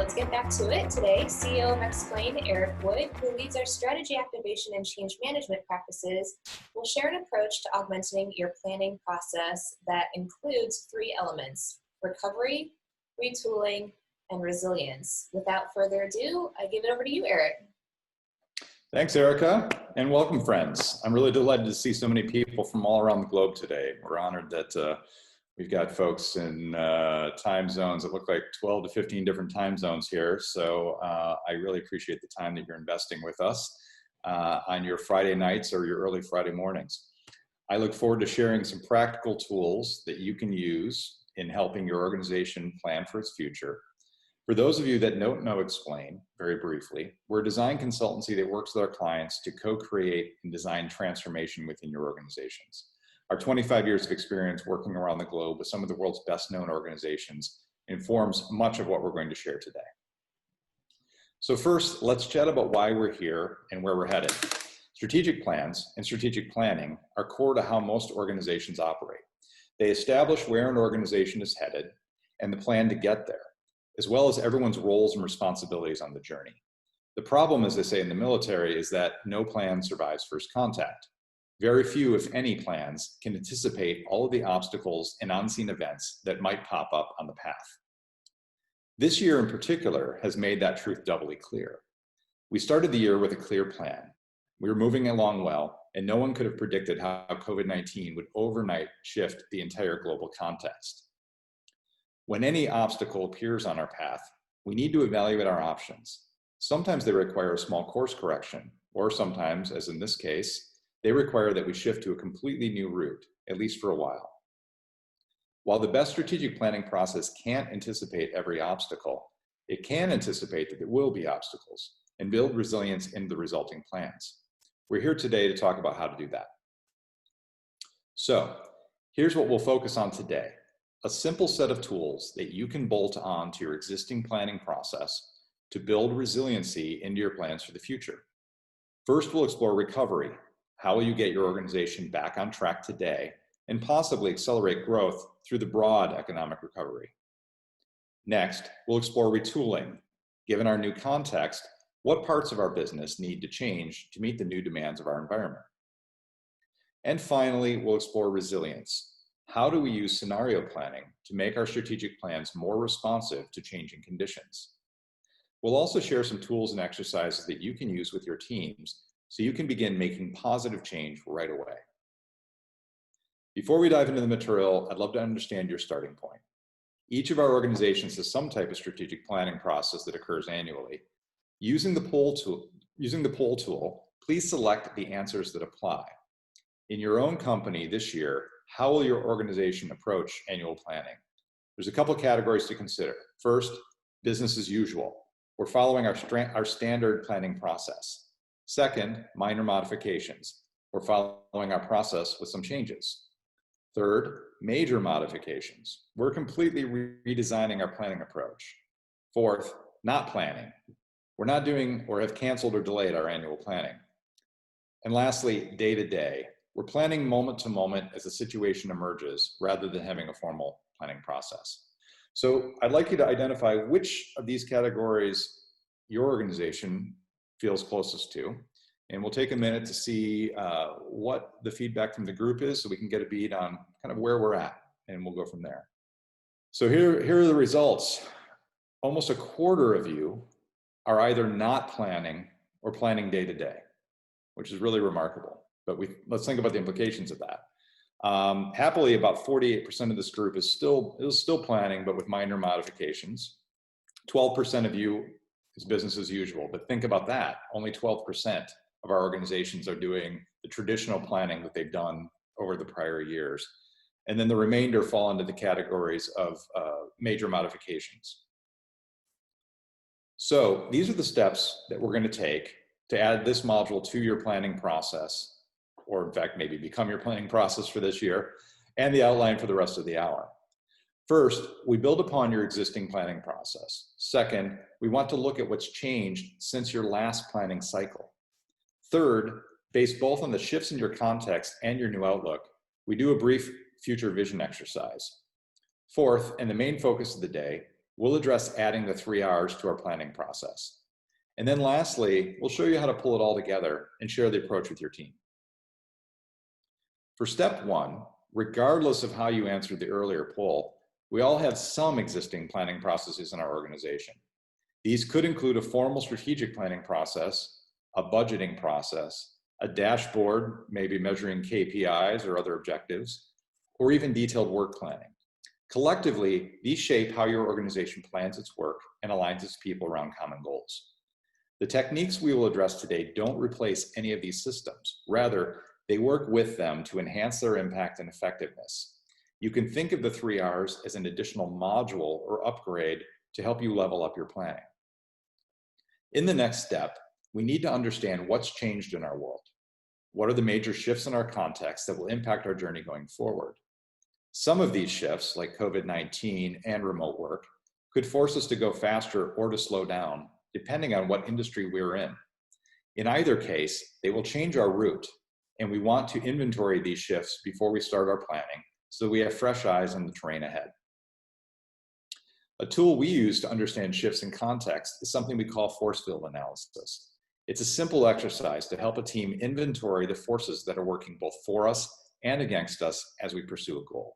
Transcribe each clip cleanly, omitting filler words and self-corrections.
let's get back to it. Today, CEO of XPLANE, Aric Wood, who leads our strategy activation and change management practices, will share an approach to augmenting your planning process that includes 3 elements: recovery, retooling, and resilience. Without further ado, I give it over to you, Aric. Thanks, Erica, and welcome, friends. I'm really delighted to see so many people from all around the globe today. We're honored that we've got folks in time zones that look like 12 to 15 different time zones here. So I really appreciate the time that you're investing with us on your Friday nights or your early Friday mornings. I look forward to sharing some practical tools that you can use in helping your organization plan for its future. For those of you that don't know XPLANE, very briefly, we're a design consultancy that works with our clients to co-create and design transformation within your organizations. Our 25 years of experience working around the globe with some of the world's best known organizations informs much of what we're going to share today. So first, let's chat about why we're here and where we're headed. Strategic plans and strategic planning are core to how most organizations operate. They establish where an organization is headed and the plan to get there, as well as everyone's roles and responsibilities on the journey. The problem, as they say in the military, is that no plan survives first contact. Very few, if any, plans can anticipate all of the obstacles and unseen events that might pop up on the path. This year in particular has made that truth doubly clear. We started the year with a clear plan. We were moving along well, and no one could have predicted how COVID-19 would overnight shift the entire global context. When any obstacle appears on our path, we need to evaluate our options. Sometimes they require a small course correction, or sometimes, as in this case, they require that we shift to a completely new route, at least for a while. While the best strategic planning process can't anticipate every obstacle, it can anticipate that there will be obstacles and build resilience into the resulting plans. We're here today to talk about how to do that. So, here's what we'll focus on today: a simple set of tools that you can bolt on to your existing planning process to build resiliency into your plans for the future. First, we'll explore recovery. How will you get your organization back on track today and possibly accelerate growth through the broad economic recovery? Next, we'll explore retooling. Given our new context, what parts of our business need to change to meet the new demands of our environment? And finally, we'll explore resilience. How do we use scenario planning to make our strategic plans more responsive to changing conditions? We'll also share some tools and exercises that you can use with your teams so you can begin making positive change right away. Before we dive into the material, I'd love to understand your starting point. Each of our organizations has some type of strategic planning process that occurs annually. Using the poll tool, please select the answers that apply. In your own company this year, how will your organization approach annual planning? There's a couple categories to consider. First, business as usual. We're following our standard planning process. Second, minor modifications. We're following our process with some changes. Third, major modifications. We're completely redesigning our planning approach. Fourth, not planning. We're not doing or have canceled or delayed our annual planning. And lastly, day to day. We're planning moment to moment as a situation emerges rather than having a formal planning process. So I'd like you to identify which of these categories your organization feels closest to. And we'll take a minute to see what the feedback from the group is so we can get a beat on kind of where we're at, and we'll go from there. So here are the results. Almost a quarter of you are either not planning or planning day to day, which is really remarkable. But let's think about the implications of that. Happily, about 48% of this group is still planning, but with minor modifications. 12% of you is business as usual, but think about that. Only 12% of our organizations are doing the traditional planning that they've done over the prior years. And then the remainder fall into the categories of major modifications. So these are the steps that we're going to take to add this module to your planning process, or in fact, maybe become your planning process for this year, and the outline for the rest of the hour. First, we build upon your existing planning process. Second, we want to look at what's changed since your last planning cycle. Third, based both on the shifts in your context and your new outlook, we do a brief future vision exercise. Fourth, and the main focus of the day, We'll address adding the 3 R's to our planning process. And then lastly, we'll show you how to pull it all together and share the approach with your team. For step 1, regardless of how you answered the earlier poll, we all have some existing planning processes in our organization. These could include a formal strategic planning process, a budgeting process, a dashboard, maybe measuring KPIs or other objectives, or even detailed work planning. Collectively, these shape how your organization plans its work and aligns its people around common goals. The techniques we will address today don't replace any of these systems. Rather, they work with them to enhance their impact and effectiveness. You can think of the 3 R's as an additional module or upgrade to help you level up your planning. In the next step, we need to understand what's changed in our world. What are the major shifts in our context that will impact our journey going forward? Some of these shifts, like COVID-19 and remote work, could force us to go faster or to slow down, depending on what industry we're in. In either case, they will change our route, and we want to inventory these shifts before we start our planning so that we have fresh eyes on the terrain ahead. A tool we use to understand shifts in context is something we call force field analysis. It's a simple exercise to help a team inventory the forces that are working both for us and against us as we pursue a goal.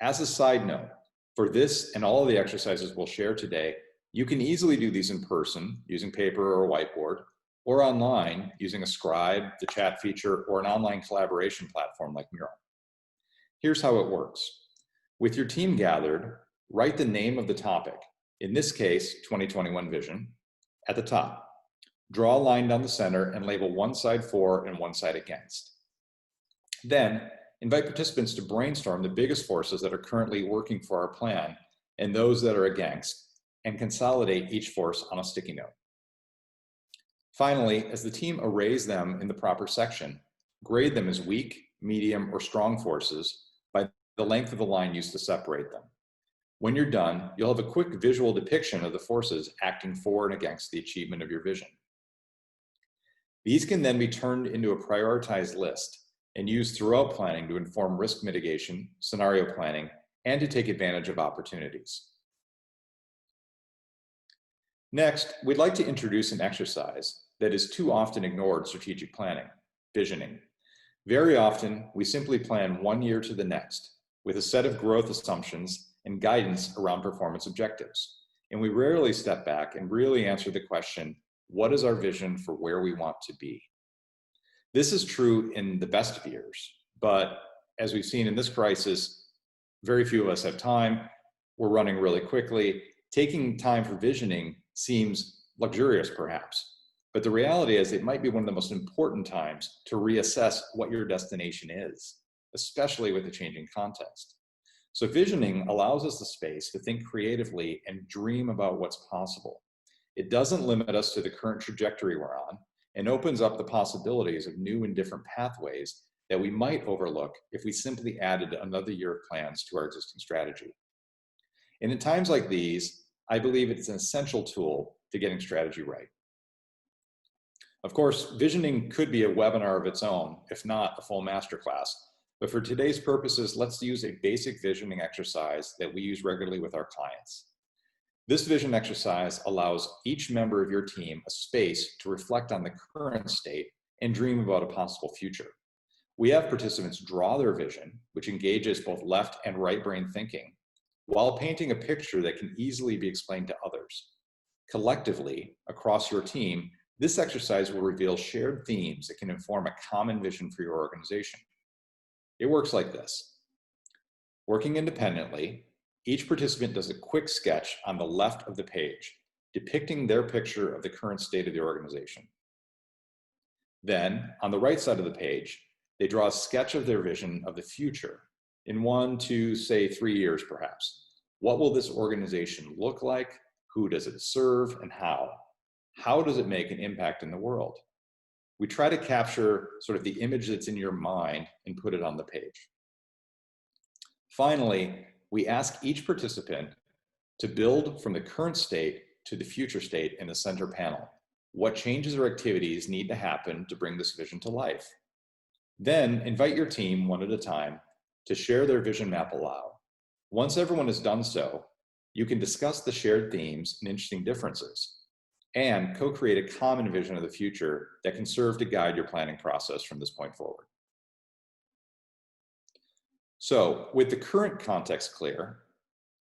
As a side note, for this and all of the exercises we'll share today, you can easily do these in person using paper or a whiteboard, or online using a scribe, the chat feature, or an online collaboration platform like Mural. Here's how it works. With your team gathered, write the name of the topic, in this case, 2021 vision, at the top. Draw a line down the center and label one side for and one side against. Then, invite participants to brainstorm the biggest forces that are currently working for our plan and those that are against, and consolidate each force on a sticky note. Finally, as the team arrays them in the proper section, grade them as weak, medium, or strong forces by the length of the line used to separate them. When you're done, you'll have a quick visual depiction of the forces acting for and against the achievement of your vision. These can then be turned into a prioritized list and used throughout planning to inform risk mitigation, scenario planning, and to take advantage of opportunities. Next, we'd like to introduce an exercise that is too often ignored in strategic planning, visioning. Very often, we simply plan 1 year to the next with a set of growth assumptions and guidance around performance objectives. And we rarely step back and really answer the question, what is our vision for where we want to be? This is true in the best of years, but as we've seen in this crisis, very few of us have time. We're running really quickly. Taking time for visioning seems luxurious perhaps, but the reality is it might be one of the most important times to reassess what your destination is, especially with the changing context. So visioning allows us the space to think creatively and dream about what's possible. It doesn't limit us to the current trajectory we're on and opens up the possibilities of new and different pathways that we might overlook if we simply added another year of plans to our existing strategy. And in times like these, I believe it's an essential tool to getting strategy right. Of course, visioning could be a webinar of its own, if not a full masterclass. But for today's purposes, let's use a basic visioning exercise that we use regularly with our clients. This vision exercise allows each member of your team a space to reflect on the current state and dream about a possible future. We have participants draw their vision, which engages both left and right brain thinking, while painting a picture that can easily be explained to others. Collectively, across your team, this exercise will reveal shared themes that can inform a common vision for your organization. It works like this. Working independently, each participant does a quick sketch on the left of the page, depicting their picture of the current state of the organization. Then, on the right side of the page, they draw a sketch of their vision of the future in 1 to, say, 3 years perhaps. What will this organization look like? Who does it serve and how? How does it make an impact in the world? We try to capture sort of the image that's in your mind and put it on the page. Finally, we ask each participant to build from the current state to the future state in the center panel. What changes or activities need to happen to bring this vision to life? Then invite your team one at a time to share their vision map aloud. Once everyone has done so, You can discuss the shared themes and interesting differences, and co-create a common vision of the future that can serve to guide your planning process from this point forward. So, with the current context clear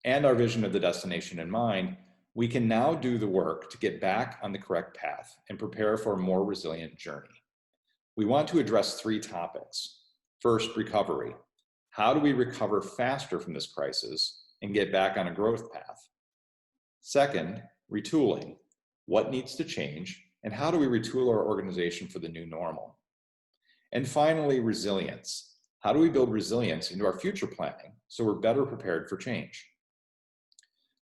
and our vision of the destination in mind, we can now do the work to get back on the correct path and prepare for a more resilient journey. We want to address 3 topics. First, recovery. How do we recover faster from this crisis and get back on a growth path? Second, retooling. What needs to change, and how do we retool our organization for the new normal? And finally, resilience. How do we build resilience into our future planning so we're better prepared for change?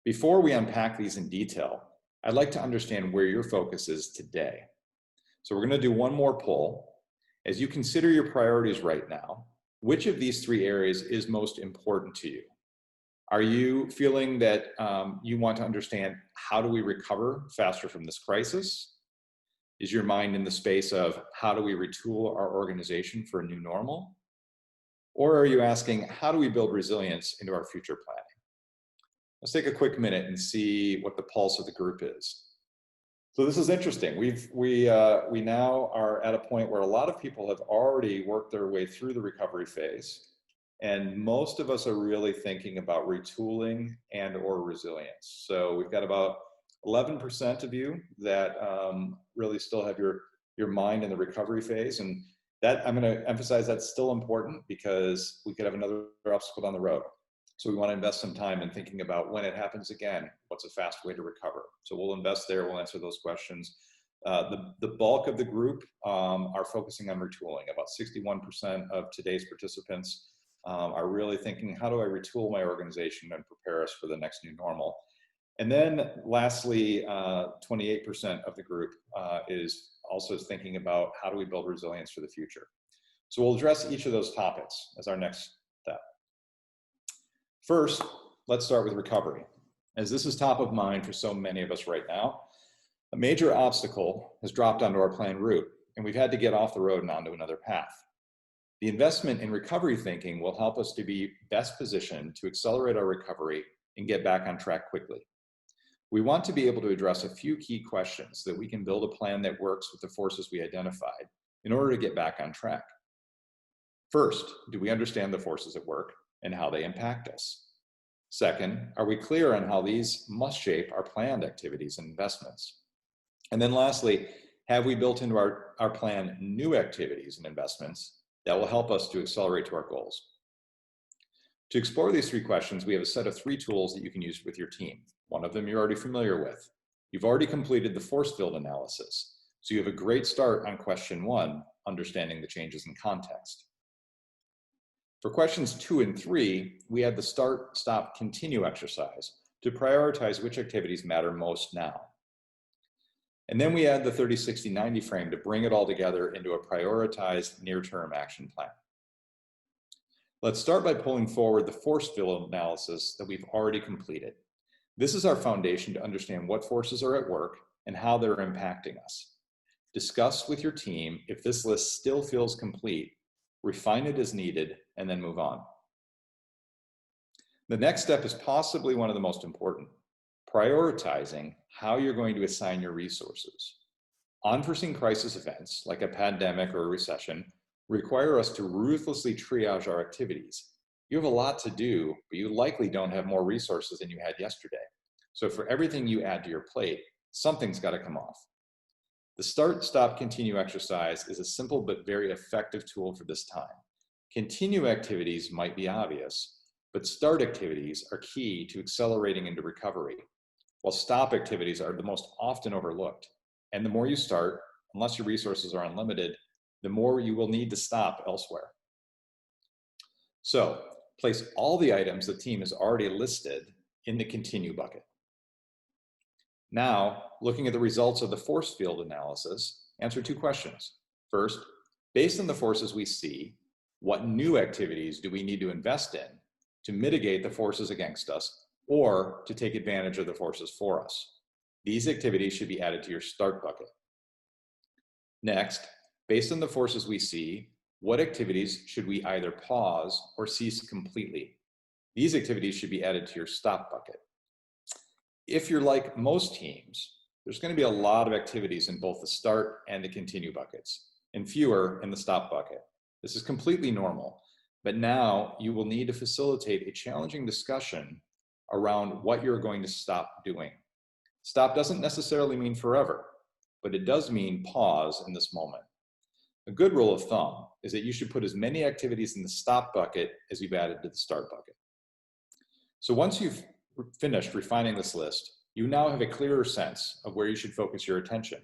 Before we unpack these in detail, I'd like to understand where your focus is today. So we're going to do one more poll. As you consider your priorities right now, which of these 3 areas is most important to you? Are you feeling that you want to understand how do we recover faster from this crisis? Is your mind in the space of how do we retool our organization for a new normal? Or are you asking, how do we build resilience into our future planning? Let's take a quick minute and see what the pulse of the group is. So this is interesting. We now are at a point where a lot of people have already worked their way through the recovery phase, and most of us are really thinking about retooling and or resilience. So we've got about 11% of you that really still have your mind in the recovery phase, and that I'm going to emphasize that's still important because we could have another obstacle down the road. So we want to invest some time in thinking about when it happens again, what's a fast way to recover. So we'll invest there, we'll answer those questions. The bulk of the group are focusing on retooling. About 61% of today's participants are really thinking, how do I retool my organization and prepare us for the next new normal? And then lastly, 28% of the group is also thinking about how do we build resilience for the future. So we'll address each of those topics as our next step. First, let's start with recovery. As this is top of mind for so many of us right now, a major obstacle has dropped onto our planned route, and we've had to get off the road and onto another path. The investment in recovery thinking will help us to be best positioned to accelerate our recovery and get back on track quickly. We want to be able to address a few key questions so that we can build a plan that works with the forces we identified in order to get back on track. First, do we understand the forces at work and how they impact us? Second, are we clear on how these must shape our planned activities and investments? And then lastly, have we built into our plan new activities and investments that will help us to accelerate to our goals? To explore these 3 questions, we have a set of 3 tools that you can use with your team. One of them you're already familiar with. You've already completed the force field analysis, so you have a great start on question 1, understanding the changes in context. For questions 2 and 3, we had the start, stop, continue exercise to prioritize which activities matter most now. And then we add the 30, 60, 90 frame to bring it all together into a prioritized near-term action plan. Let's start by pulling forward the force field analysis that we've already completed. This is our foundation to understand what forces are at work and how they're impacting us. Discuss with your team if this list still feels complete, refine it as needed, and then move on. The next step is possibly one of the most important: prioritizing how you're going to assign your resources. Unforeseen crisis events, like a pandemic or a recession, require us to ruthlessly triage our activities. You have a lot to do, but you likely don't have more resources than you had yesterday. So for everything you add to your plate, something's got to come off. The start, stop, continue exercise is a simple but very effective tool for this time. Continue activities might be obvious, but start activities are key to accelerating into recovery, while stop activities are the most often overlooked. And the more you start, unless your resources are unlimited, the more you will need to stop elsewhere. So place all the items the team has already listed in the continue bucket. Now, looking at the results of the force field analysis, answer 2 questions. First, based on the forces we see, what new activities do we need to invest in to mitigate the forces against us or to take advantage of the forces for us? These activities should be added to your start bucket. Next, based on the forces we see, what activities should we either pause or cease completely? These activities should be added to your stop bucket. If you're like most teams, there's going to be a lot of activities in both the start and the continue buckets, and fewer in the stop bucket. This is completely normal, but now you will need to facilitate a challenging discussion around what you're going to stop doing. Stop doesn't necessarily mean forever, but it does mean pause in this moment. A good rule of thumb is that you should put as many activities in the stop bucket as you've added to the start bucket. So once you've finished refining this list, you now have a clearer sense of where you should focus your attention.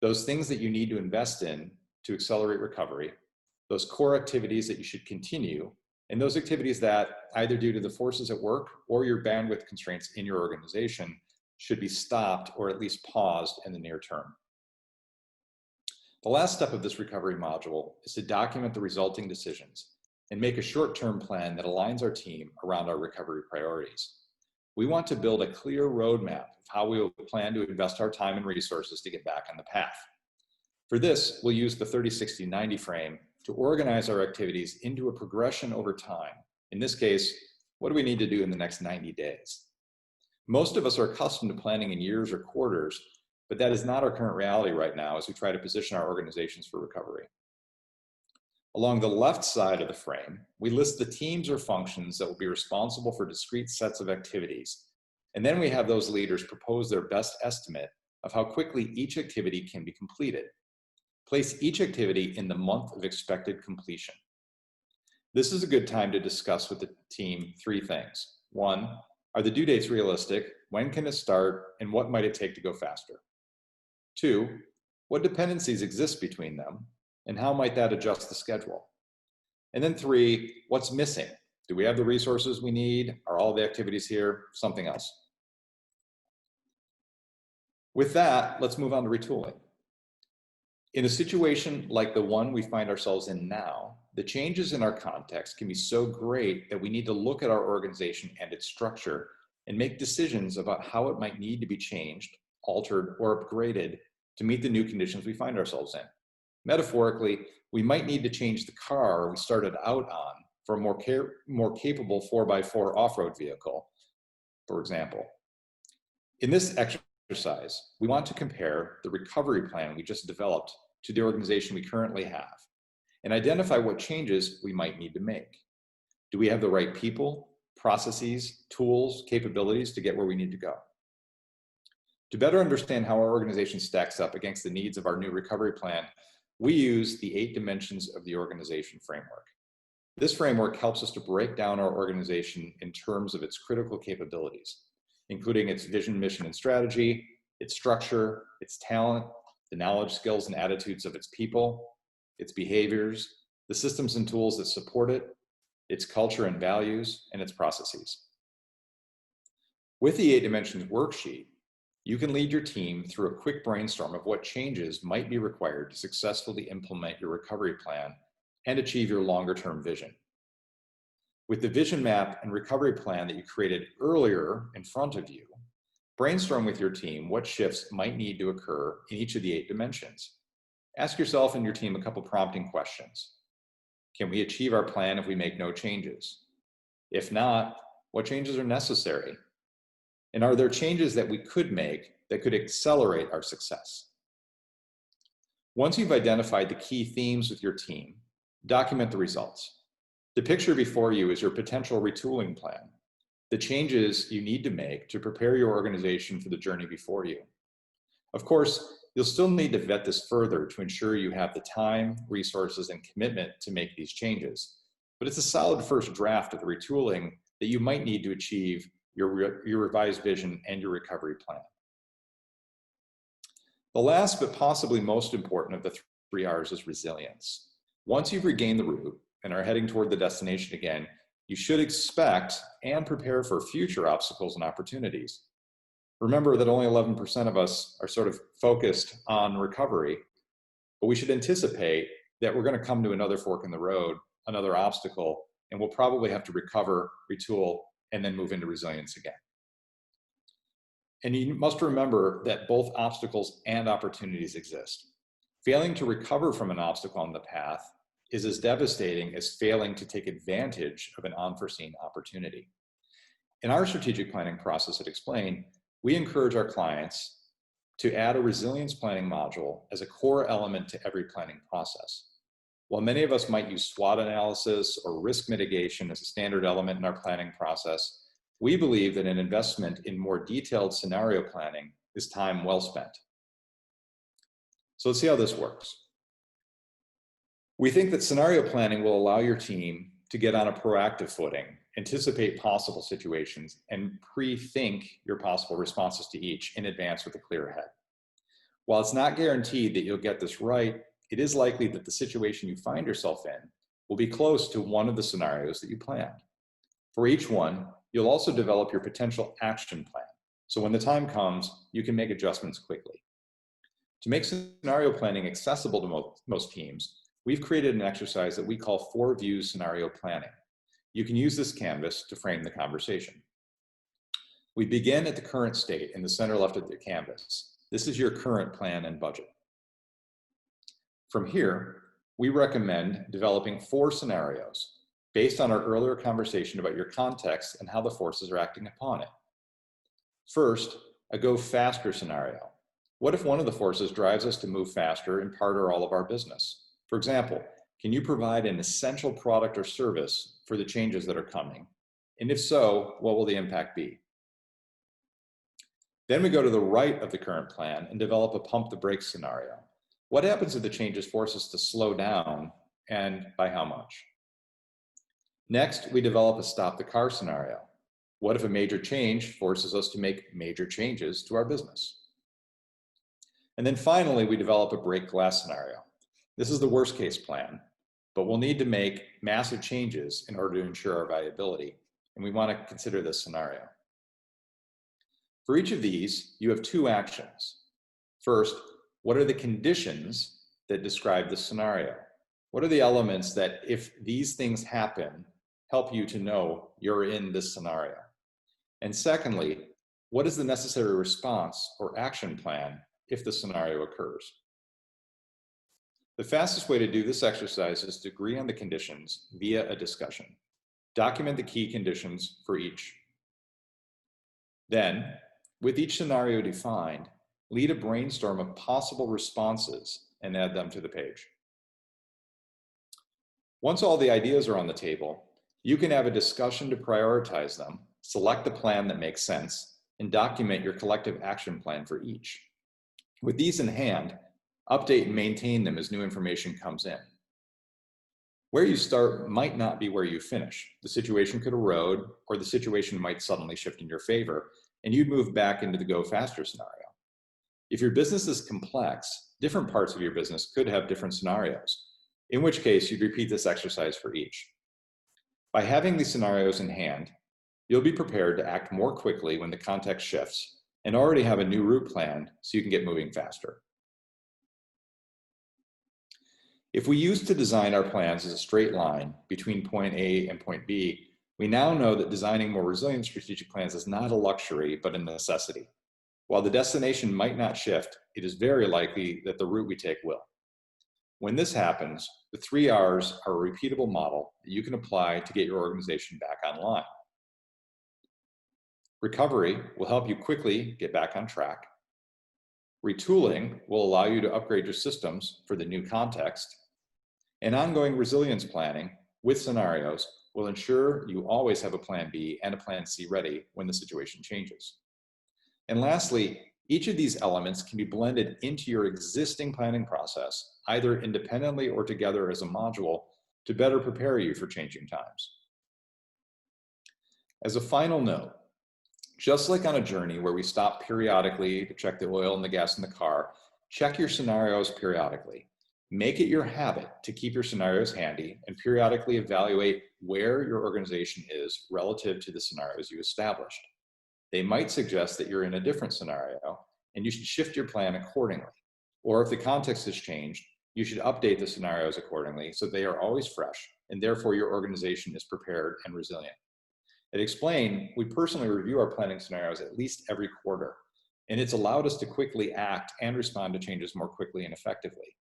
Those things that you need to invest in to accelerate recovery, those core activities that you should continue, and those activities that, either due to the forces at work or your bandwidth constraints in your organization, should be stopped or at least paused in the near term. The last step of this recovery module is to document the resulting decisions and make a short-term plan that aligns our team around our recovery priorities. We want to build a clear roadmap of how we will plan to invest our time and resources to get back on the path. For this, we'll use the 30-60-90 frame to organize our activities into a progression over time. In this case, what do we need to do in the next 90 days? Most of us are accustomed to planning in years or quarters, but that is not our current reality right now as we try to position our organizations for recovery. Along the left side of the frame, we list the teams or functions that will be responsible for discrete sets of activities. And then we have those leaders propose their best estimate of how quickly each activity can be completed. Place each activity in the month of expected completion. This is a good time to discuss with the team three things. One, are the due dates realistic? When can it start? And what might it take to go faster? Two, what dependencies exist between them? And how might that adjust the schedule? And then three, what's missing? Do we have the resources we need? Are all the activities here? Something else. With that, let's move on to retooling. In a situation like the one we find ourselves in now, the changes in our context can be so great that we need to look at our organization and its structure and make decisions about how it might need to be changed, altered, or upgraded to meet the new conditions we find ourselves in. Metaphorically, we might need to change the car we started out on for a more capable 4x4 off-road vehicle, for example. In this exercise, we want to compare the recovery plan we just developed to the organization we currently have and identify what changes we might need to make. Do we have the right people, processes, tools, capabilities to get where we need to go? To better understand how our organization stacks up against the needs of our new recovery plan, we use the 8 dimensions of the organization framework. This framework helps us to break down our organization in terms of its critical capabilities, including its vision, mission, and strategy, its structure, its talent, the knowledge, skills, and attitudes of its people, its behaviors, the systems and tools that support it, its culture and values, and its processes. With the 8 dimensions worksheet, you can lead your team through a quick brainstorm of what changes might be required to successfully implement your recovery plan and achieve your longer-term vision. With the vision map and recovery plan that you created earlier in front of you, brainstorm with your team what shifts might need to occur in each of the 8 dimensions. Ask yourself and your team a couple prompting questions. Can we achieve our plan if we make no changes? If not, what changes are necessary? And are there changes that we could make that could accelerate our success? Once you've identified the key themes with your team, document the results. The picture before you is your potential retooling plan, the changes you need to make to prepare your organization for the journey before you. Of course, you'll still need to vet this further to ensure you have the time, resources, and commitment to make these changes. But it's a solid first draft of the retooling that you might need to achieve your revised vision and your recovery plan. The last but possibly most important of the 3 R's is resilience. Once you've regained the route and are heading toward the destination again, you should expect and prepare for future obstacles and opportunities. Remember that only 11% of us are sort of focused on recovery, but we should anticipate that we're going to come to another fork in the road, another obstacle, and we'll probably have to recover, retool, and then move into resilience again. And you must remember that both obstacles and opportunities exist. Failing to recover from an obstacle on the path is as devastating as failing to take advantage of an unforeseen opportunity. In our strategic planning process at XPLANE, we encourage our clients to add a resilience planning module as a core element to every planning process. While many of us might use SWOT analysis or risk mitigation as a standard element in our planning process, we believe that an investment in more detailed scenario planning is time well spent. So let's see how this works. We think that scenario planning will allow your team to get on a proactive footing, anticipate possible situations, and pre-think your possible responses to each in advance with a clear head. While it's not guaranteed that you'll get this right, it is likely that the situation you find yourself in will be close to one of the scenarios that you planned. For each one, you'll also develop your potential action plan. So when the time comes, you can make adjustments quickly. To make scenario planning accessible to most teams, we've created an exercise that we call 4 Views Scenario Planning. You can use this canvas to frame the conversation. We begin at the current state in the center left of the canvas. This is your current plan and budget. From here, we recommend developing 4 scenarios based on our earlier conversation about your context and how the forces are acting upon it. First, a go faster scenario. What if one of the forces drives us to move faster in part or all of our business? For example, can you provide an essential product or service for the changes that are coming? And if so, what will the impact be? Then we go to the right of the current plan and develop a pump the brakes scenario. What happens if the changes force us to slow down, and by how much? Next, we develop a stop the car scenario. What if a major change forces us to make major changes to our business? And then finally, we develop a break glass scenario. This is the worst case plan, but we'll need to make massive changes in order to ensure our viability, and we want to consider this scenario. For each of these, you have 2 actions. First, what are the conditions that describe the scenario? What are the elements that, if these things happen, help you to know you're in this scenario? And secondly, what is the necessary response or action plan if the scenario occurs? The fastest way to do this exercise is to agree on the conditions via a discussion. Document the key conditions for each. Then, with each scenario defined, lead a brainstorm of possible responses and add them to the page. Once all the ideas are on the table, you can have a discussion to prioritize them, select the plan that makes sense, and document your collective action plan for each. With these in hand, update and maintain them as new information comes in. Where you start might not be where you finish. The situation could erode, or the situation might suddenly shift in your favor, and you'd move back into the go faster scenario. If your business is complex, different parts of your business could have different scenarios, in which case you'd repeat this exercise for each. By having these scenarios in hand, you'll be prepared to act more quickly when the context shifts and already have a new route planned so you can get moving faster. If we used to design our plans as a straight line between point A and point B, we now know that designing more resilient strategic plans is not a luxury, but a necessity. While the destination might not shift, it is very likely that the route we take will. When this happens, the 3 R's are a repeatable model that you can apply to get your organization back online. Recovery will help you quickly get back on track. Retooling will allow you to upgrade your systems for the new context. And ongoing resilience planning with scenarios will ensure you always have a plan B and a plan C ready when the situation changes. And lastly, each of these elements can be blended into your existing planning process, either independently or together as a module, to better prepare you for changing times. As a final note, just like on a journey where we stop periodically to check the oil and the gas in the car, check your scenarios periodically. Make it your habit to keep your scenarios handy and periodically evaluate where your organization is relative to the scenarios you established. They might suggest that you're in a different scenario and you should shift your plan accordingly. Or if the context has changed, you should update the scenarios accordingly so they are always fresh and therefore your organization is prepared and resilient. At XPLANE, we personally review our planning scenarios at least every quarter, and it's allowed us to quickly act and respond to changes more quickly and effectively.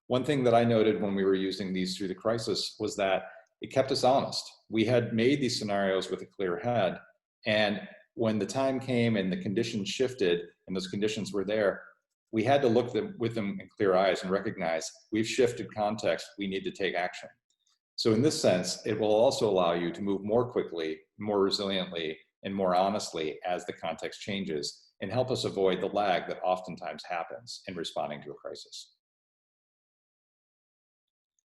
One thing that I noted when we were using these through the crisis was that it kept us honest. We had made these scenarios with a clear head, and when the time came and the conditions shifted and those conditions were there, we had to look with them in clear eyes and recognize we've shifted context, we need to take action. So in this sense, it will also allow you to move more quickly, more resiliently, and more honestly as the context changes, and help us avoid the lag that oftentimes happens in responding to a crisis.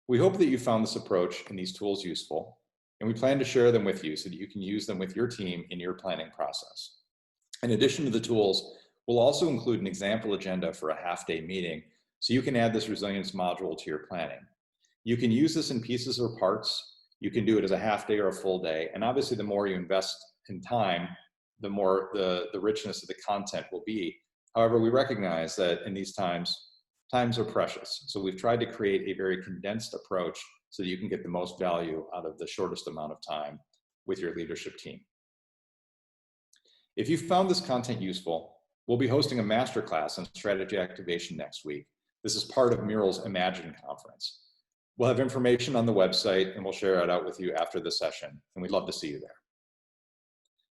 We hope that you found this approach and these tools useful, and we plan to share them with you so that you can use them with your team in your planning process. In addition to the tools, we'll also include an example agenda for a half-day meeting so you can add this resilience module to your planning. You can use this in pieces or parts. You can do it as a half-day or a full day, and obviously the more you invest in time, the more the richness of the content will be. However, we recognize that in these times are precious. So we've tried to create a very condensed approach so that you can get the most value out of the shortest amount of time with your leadership team. If you found this content useful, we'll be hosting a masterclass on strategy activation next week. This is part of Mural's Imagine conference. We'll have information on the website and we'll share it out with you after the session, and we'd love to see you there.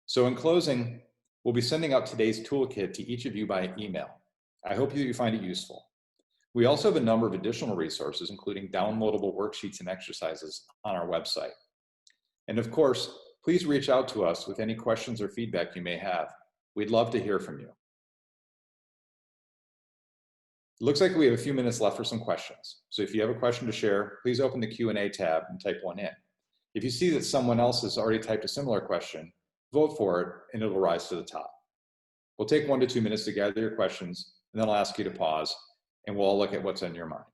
So in closing, we'll be sending out today's toolkit to each of you by email. I hope that you find it useful. We also have a number of additional resources, including downloadable worksheets and exercises on our website. And of course, please reach out to us with any questions or feedback you may have. We'd love to hear from you. It looks like we have a few minutes left for some questions. So if you have a question to share, please open the Q&A tab and type one in. If you see that someone else has already typed a similar question, vote for it and it will rise to the top. We'll take 1 to 2 minutes to gather your questions, and then I'll ask you to pause and we'll all look at what's on your mind.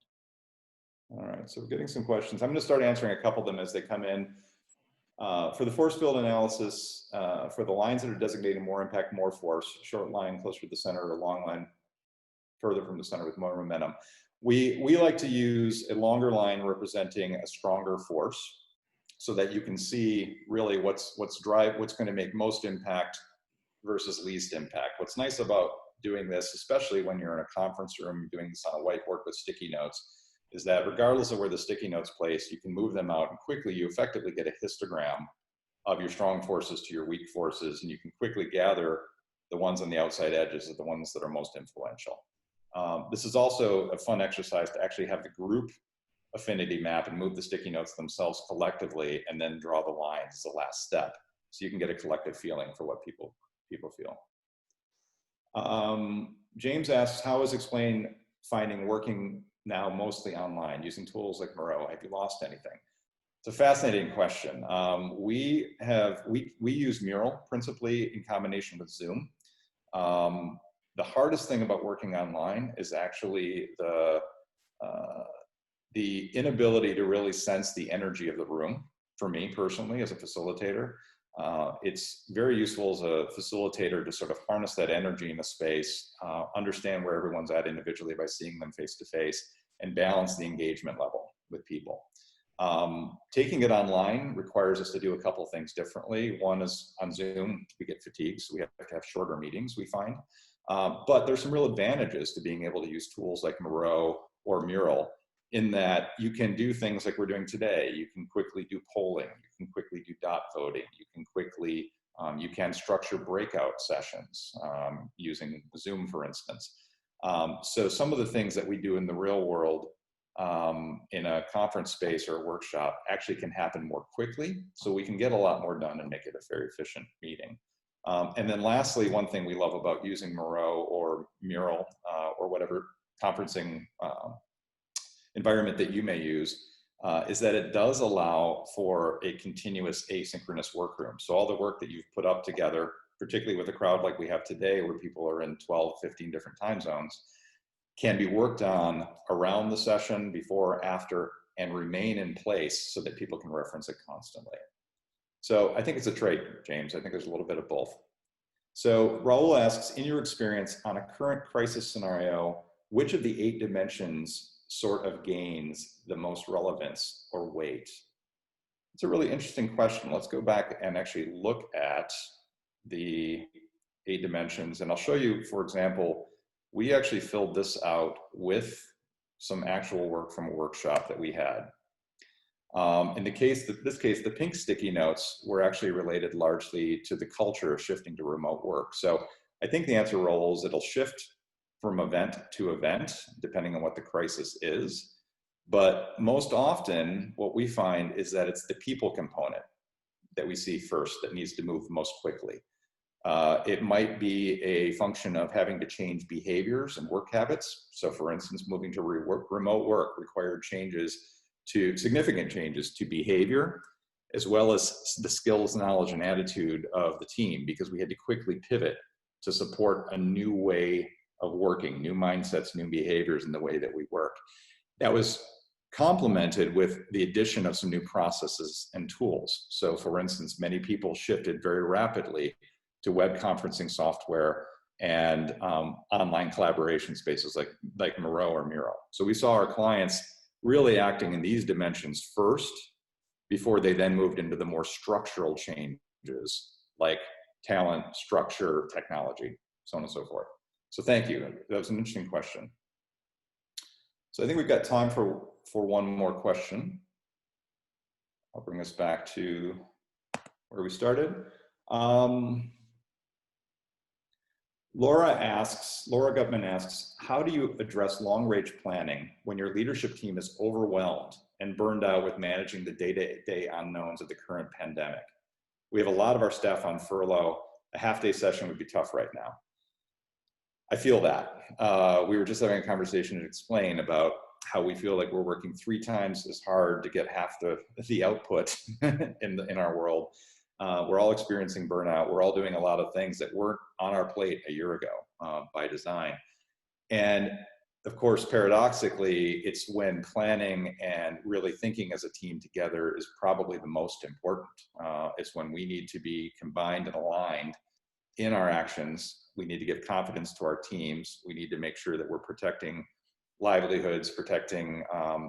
All right, so we're getting some questions. I'm going to start answering a couple of them as they come in. For the force field analysis, for the lines that are designating more impact, more force, short line closer to the center or long line further from the center with more momentum. We like to use a longer line representing a stronger force so that you can see really what's going to make most impact versus least impact. What's nice about doing this, especially when you're in a conference room doing this on a whiteboard with sticky notes, is that regardless of where the sticky notes place, you can move them out and quickly you effectively get a histogram of your strong forces to your weak forces, and you can quickly gather the ones on the outside edges are the ones that are most influential. This is also a fun exercise to actually have the group affinity map and move the sticky notes themselves collectively and then draw the lines as the last step. So you can get a collective feeling for what people feel. James asks, how is XPLANE finding working now mostly online using tools like Miro? Have you lost anything? It's a fascinating question. We use Mural principally in combination with Zoom. The hardest thing about working online is actually the inability to really sense the energy of the room. For me personally, as a facilitator, it's very useful as a facilitator to sort of harness that energy in a space, understand where everyone's at individually by seeing them face to face, and balance the engagement level with people. Taking it online requires us to do a couple things differently. One is on Zoom, we get fatigued, so we have to have shorter meetings, we find. But there's some real advantages to being able to use tools like Miro or Mural, in that you can do things like we're doing today. You can quickly do polling, you can quickly do dot voting, you can quickly, you can structure breakout sessions using Zoom, for instance. So some of the things that we do in the real world in a conference space or a workshop actually can happen more quickly, so we can get a lot more done and make it a very efficient meeting. And then lastly, one thing we love about using Miro or Mural or whatever conferencing environment that you may use is that it does allow for a continuous asynchronous workroom. So all the work that you've put up together, particularly with a crowd like we have today where people are in 12, 15 different time zones, can be worked on around the session, before or after, and remain in place so that people can reference it constantly. So I think it's a trade, James. I think there's a little bit of both. So Raul asks, in your experience on a current crisis scenario, which of the 8 dimensions sort of gains the most relevance or weight? It's a really interesting question. Let's go back and actually look at the 8 dimensions. And I'll show you, for example, we actually filled this out with some actual work from a workshop that we had. In this case, the pink sticky notes were actually related largely to the culture of shifting to remote work. So I think the answer rolls, it'll shift from event to event, depending on what the crisis is. But most often, what we find is that it's the people component that we see first that needs to move most quickly. It might be a function of having to change behaviors and work habits. So for instance, moving to remote work required significant changes to behavior, as well as the skills, knowledge, and attitude of the team, because we had to quickly pivot to support a new way of working, new mindsets, new behaviors in the way that we work. That was complemented with the addition of some new processes and tools. So for instance, many people shifted very rapidly to web conferencing software and online collaboration spaces like Miro or Miro. So we saw our clients really acting in these dimensions first, before they then moved into the more structural changes like talent, structure, technology, so on and so forth. So thank you. That was an interesting question. So I think we've got time for one more question. I'll bring us back to where we started. Laura Gutman asks, how do you address long-range planning when your leadership team is overwhelmed and burned out with managing the day-to-day unknowns of the current pandemic? We have a lot of our staff on furlough. A half-day session would be tough right now. I feel that. We were just having a conversation at XPLANE about how we feel like we're working 3 times as hard to get half the output in our world. We're all experiencing burnout. We're all doing a lot of things that weren't on our plate a year ago by design. And of course, paradoxically, it's when planning and really thinking as a team together is probably the most important. It's when we need to be combined and aligned in our actions. We need to give confidence to our teams. We need to make sure that we're protecting livelihoods, protecting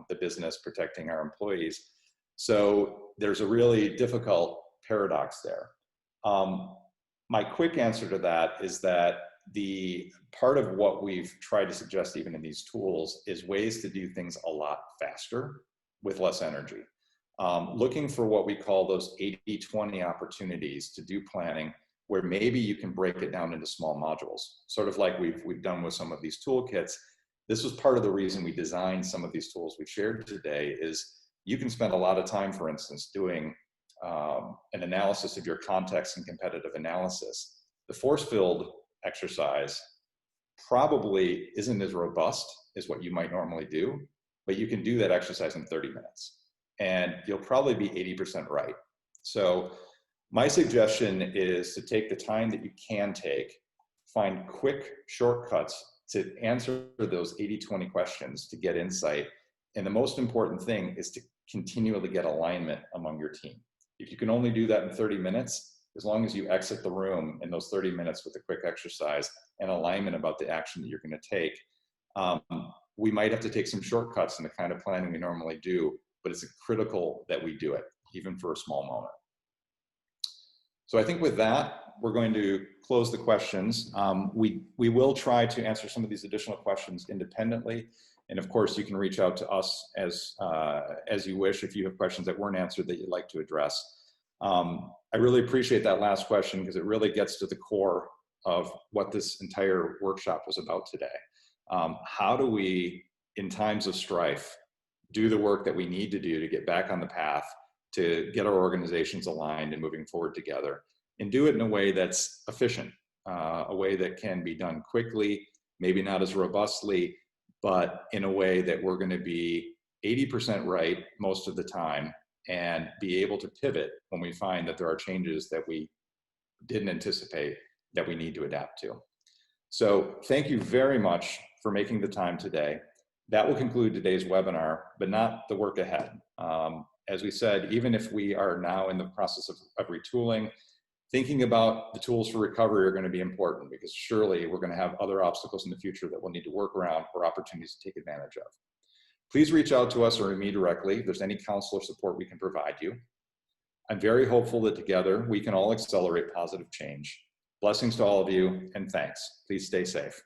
the business, protecting our employees. So there's a really difficult paradox there. My quick answer to that is that the part of what we've tried to suggest even in these tools is ways to do things a lot faster with less energy. Looking for what we call those 80-20 opportunities to do planning, where maybe you can break it down into small modules, sort of like we've done with some of these toolkits. This was part of the reason we designed some of these tools we shared today. Is you can spend a lot of time, for instance, doing an analysis of your context and competitive analysis. The force field exercise probably isn't as robust as what you might normally do, but you can do that exercise in 30 minutes and you'll probably be 80% right. So my suggestion is to take the time that you can take, find quick shortcuts to answer those 80-20 questions to get insight. And the most important thing is to continually get alignment among your team. If you can only do that in 30 minutes, as long as you exit the room in those 30 minutes with a quick exercise and alignment about the action that you're going to take, we might have to take some shortcuts in the kind of planning we normally do, but it's critical that we do it, even for a small moment. So I think with that, we're going to close the questions. We will try to answer some of these additional questions independently. And of course, you can reach out to us as you wish if you have questions that weren't answered that you'd like to address. I really appreciate that last question because it really gets to the core of what this entire workshop was about today. How do we, in times of strife, do the work that we need to do to get back on the path, to get our organizations aligned and moving forward together, and do it in a way that's efficient, a way that can be done quickly, maybe not as robustly, but in a way that we're going to be 80% right most of the time and be able to pivot when we find that there are changes that we didn't anticipate that we need to adapt to. So thank you very much for making the time today. That will conclude today's webinar, but not the work ahead. As we said, even if we are now in the process of retooling, thinking about the tools for recovery are going to be important because surely we're going to have other obstacles in the future that we'll need to work around or opportunities to take advantage of. Please reach out to us or to me directly if there's any counsel or support we can provide you. I'm very hopeful that together we can all accelerate positive change. Blessings to all of you and thanks. Please stay safe.